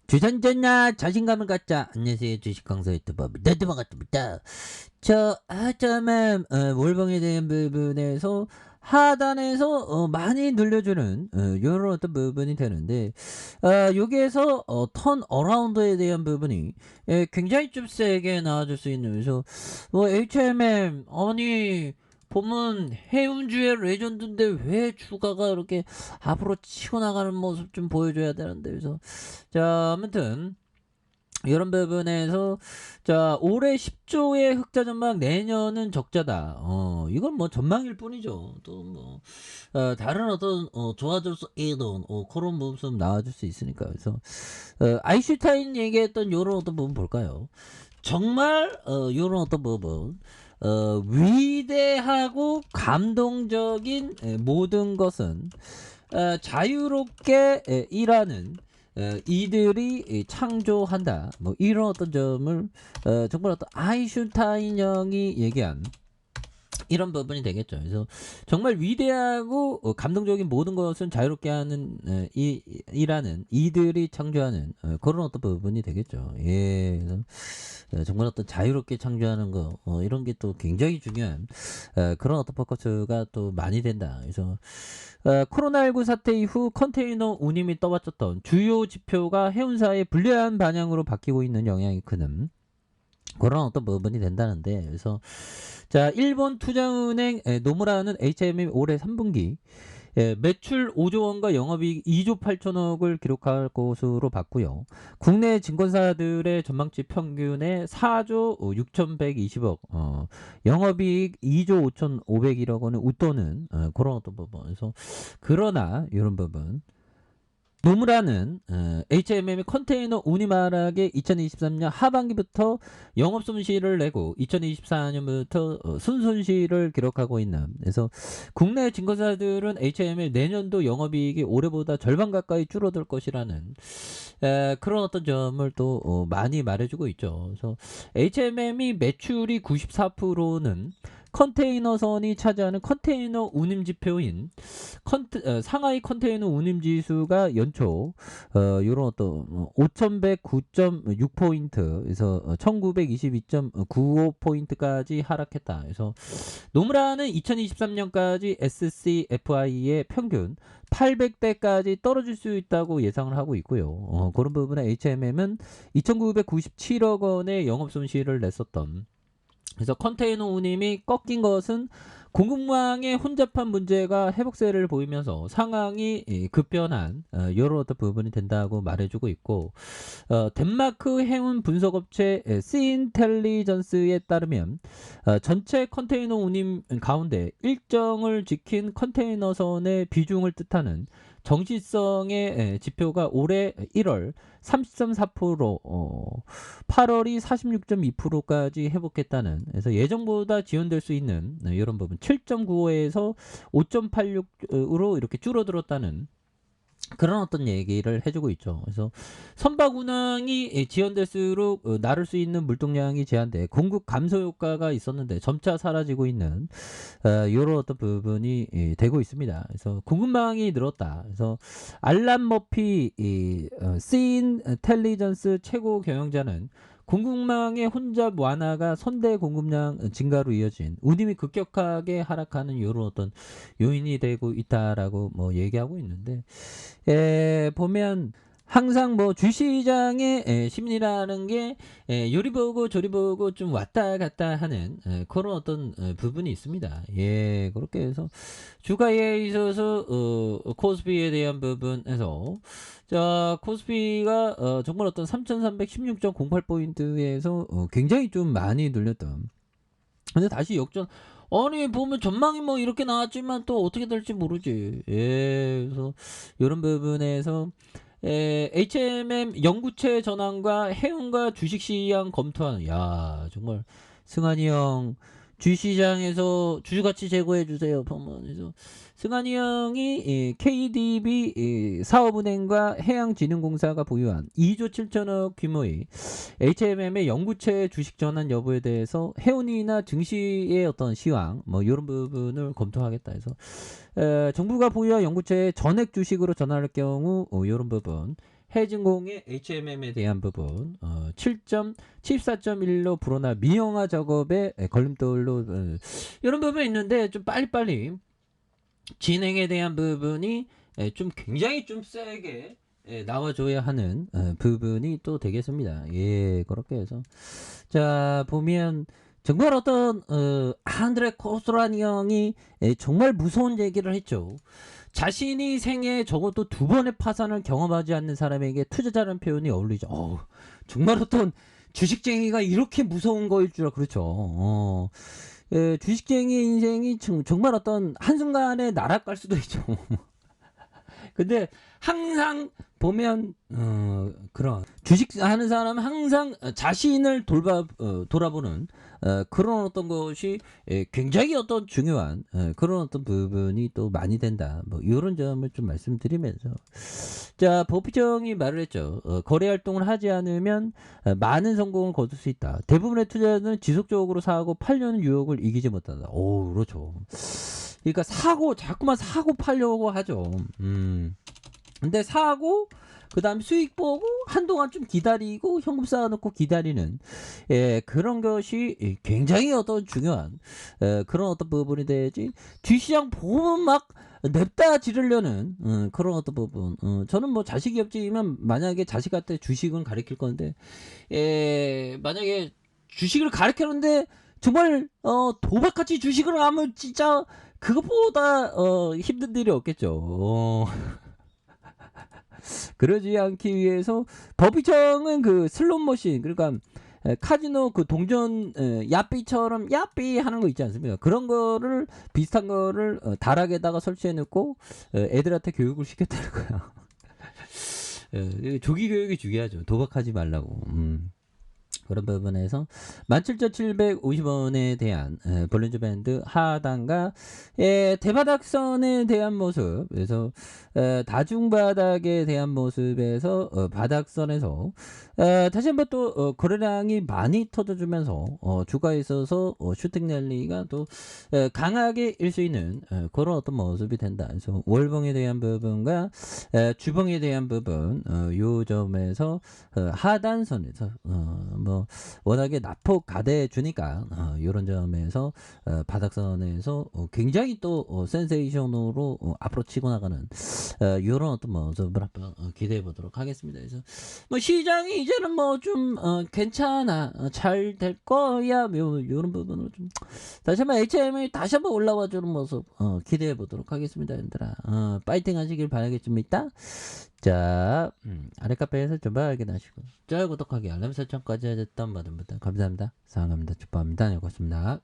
주선전나 자신감을 갖자. 안녕하세요. 주식 강사 유튜버 반갑습니다. 몰빵에 대한 부분에서 하단에서 많이 늘려주는 요런 어떤 부분이 되는데, 여기에서 턴 어라운드에 대한 부분이 굉장히 좀 세게 나와줄 수 있는. 그래서 HMM 아니 보면 해운주의 레전드인데 왜 주가가 이렇게 앞으로 치고 나가는 모습 좀 보여줘야 되는데. 그래서 자, 아무튼 이런 부분에서 자, 올해 10조의 흑자 전망, 내년은 적자다. 이건 뭐 전망일 뿐이죠. 또 뭐 다른 어떤 좋아질 수 있는 그런 모습 나와줄 수 있으니까. 그래서 아인슈타인 얘기했던 요런 어떤 부분 볼까요? 정말 요런 어떤 부분, 위대하고 감동적인 모든 것은 자유롭게 일하는 이들이 창조한다. 뭐 이런 어떤 점을 정말 어떤 아인슈타인 형이 얘기한 이런 부분이 되겠죠. 그래서 정말 위대하고 감동적인 모든 것은 자유롭게 하는 일하는 이들이 창조하는 그런 어떤 부분이 되겠죠. 예, 그래서 정말 어떤 자유롭게 창조하는 거, 이런 게 또 굉장히 중요한 그런 어떤 포커스가 또 많이 된다. 그래서 코로나19 사태 이후 컨테이너 운임이 떠받쳤던 주요 지표가 해운사의 불리한 방향으로 바뀌고 있는 영향이 크는 그런 어떤 부분이 된다는데. 그래서 자, 일본 투자은행 노무라는 HMM 올해 3분기 매출 5조 원과 영업이익 2조 8천억을 기록할 것으로 봤고요. 국내 증권사들의 전망치 평균에 4조 6,120억, 영업이익 2조 5,501억 원을 웃도는 그런 어떤 부분. 그래서 그러나 이런 부분. 노무라는 HMM의 컨테이너 운임 하락에 2023년 하반기부터 영업 손실을 내고 2024년부터 순손실을 기록하고 있는. 그래서 국내 증권사들은 HMM 내년도 영업이익이 올해보다 절반 가까이 줄어들 것이라는 그런 어떤 점을 또 많이 말해주고 있죠. 그래서 HMM이 매출이 94%는 컨테이너선이 차지하는 컨테이너 운임 지표인 상하이 컨테이너 운임 지수가 연초 이런 어떤 5,109.6포인트, 그래서 1,922.95포인트까지 하락했다. 그래서 노무라는 2023년까지 SCFI의 평균 800대까지 떨어질 수 있다고 예상을 하고 있고요. 그런 부분에 HMM은 2,997억 원의 영업 손실을 냈었던. 그래서 컨테이너 운임이 꺾인 것은 공급망의 혼잡한 문제가 회복세를 보이면서 상황이 급변한 여러 어떤 부분이 된다고 말해주고 있고, 덴마크 해운 분석업체 시인텔리전스에 따르면 전체 컨테이너 운임 가운데 일정을 지킨 컨테이너선의 비중을 뜻하는 정시성의 지표가 올해 1월 30.4%, 8월이 46.2%까지 회복했다는. 그래서 예정보다 지연될 수 있는 이런 부분 7.95에서 5.86으로 이렇게 줄어들었다는 그런 어떤 얘기를 해주고 있죠. 그래서 선박 운항이 지연될수록 나를 수 있는 물동량이 제한돼 공급 감소 효과가 있었는데 점차 사라지고 있는 이런 어떤 부분이 되고 있습니다. 그래서 공급망이 늘었다. 그래서 알람 머피 시인 텔리전스 최고 경영자는 공급망의 혼잡 완화가 선대 공급량 증가로 이어진 운임이 급격하게 하락하는 이런 어떤 요인이 되고 있다라고 뭐 얘기하고 있는데, 보면 항상 뭐 주시장의 심리라는 게 요리 보고 저리 보고 좀 왔다 갔다 하는 그런 어떤 부분이 있습니다. 예, 그렇게 해서 주가에 있어서 코스피에 대한 부분에서 자, 코스피가 정말 어떤 3,316.08포인트에서 굉장히 좀 많이 눌렸던. 근데 다시 역전. 아니 보면 전망이 뭐 이렇게 나왔지만 또 어떻게 될지 모르지. 예, 그래서 이런 부분에서 HMM 영구채 전환과 해운과 주식시장 검토하는. 야, 정말 승환이 형 주시장에서 주주가치 제고해 주세요. 그래서 승환이 형이 KDB 사업은행과 해양진흥공사가 보유한 2조 7천억 규모의 HMM의 영구채 주식 전환 여부에 대해서 해운이나 증시의 어떤 시황 뭐 이런 부분을 검토하겠다 해서 정부가 보유한 영구채 전액 주식으로 전환할 경우 이런 부분 해진공의 HMM에 대한 부분 74.1로 불어나 미영화 작업에 걸림돌로 이런 부분이 있는데 좀 빨리빨리 진행에 대한 부분이 좀 굉장히 좀 세게 나와줘야 하는 부분이 또 되겠습니다. 예, 그렇게 해서 자 보면 정말 어떤 안드레 코스라니 형이 정말 무서운 얘기를 했죠. 자신이 생애 적어도 2번의 파산을 경험하지 않는 사람에게 투자자라는 표현이 어울리죠. 정말 어떤 주식쟁이가 이렇게 무서운 거일 줄 그렇죠. 주식쟁이 인생이 정말 어떤 한순간에 날아갈 수도 있죠. 근데 항상 보면 그런 주식 하는 사람은 항상 자신을 돌아보는 그런 어떤 것이 굉장히 어떤 중요한 그런 어떤 부분이 또 많이 된다. 뭐 이런 점을 좀 말씀드리면서 자 버핏형이 말을 했죠. 거래 활동을 하지 않으면 많은 성공을 거둘 수 있다. 대부분의 투자자는 지속적으로 사고 팔려는 유혹을 이기지 못한다. 오 그렇죠. 그러니까 자꾸만 사고 팔려고 하죠. 근데 사고 그 다음 수익 보고 한동안 좀 기다리고 현금 쌓아놓고 기다리는 그런 것이 굉장히 어떤 중요한 그런 어떤 부분이 돼야지 주시장 보면 막 냅다 지르려는 그런 어떤 부분 저는 뭐 자식이 없지만 만약에 자식한테 주식은 가르칠 건데 만약에 주식을 가르치는데 정말 도박같이 주식을 하면 진짜 그것보다 힘든 일이 없겠죠. 그러지 않기 위해서 버핏형은 그 슬롯머신 그러니까 카지노 그 동전 야삐처럼 야삐 하는 거 있지 않습니까? 그런 거를 비슷한 거를 다락에다가 설치해 놓고 애들한테 교육을 시켰다는 거야. 조기 교육이 중요하죠. 도박하지 말라고. 그런 부분에서 17,750원에 대한 볼린저 밴드 하단과 대바닥선에 대한 모습 그래서 다중바닥에 대한 모습에서 바닥선에서 다시 한번 또 거래량이 많이 터져주면서 주가에 있어서 슈팅 랠리가 또 강하게 일 수 있는 그런 어떤 모습이 된다. 그래서 월봉에 대한 부분과 주봉에 대한 부분 요 점에서 하단선에서 뭐 워낙에 낙폭 가대해 주니까 이런 점에서 바닥선에서 굉장히 또 센세이션으로 앞으로 치고 나가는 이런 어떤 모습을 한번 기대해 보도록 하겠습니다. 그래서 뭐 시장이 이제는 뭐 좀 괜찮아 잘 될 거야 뭐 이런 부분으로 좀 다시 한번 HM이 다시 한번 올라와 주는 모습 기대해 보도록 하겠습니다. 얘들아 파이팅 하시길 바라겠습니다. 자, 아래 카페에서 좀 확인하시고, 좋아요, 구독하기, 알람 설정까지 해줬던 모든 분들 감사합니다. 사랑합니다. 축복합니다. 고맙습니다.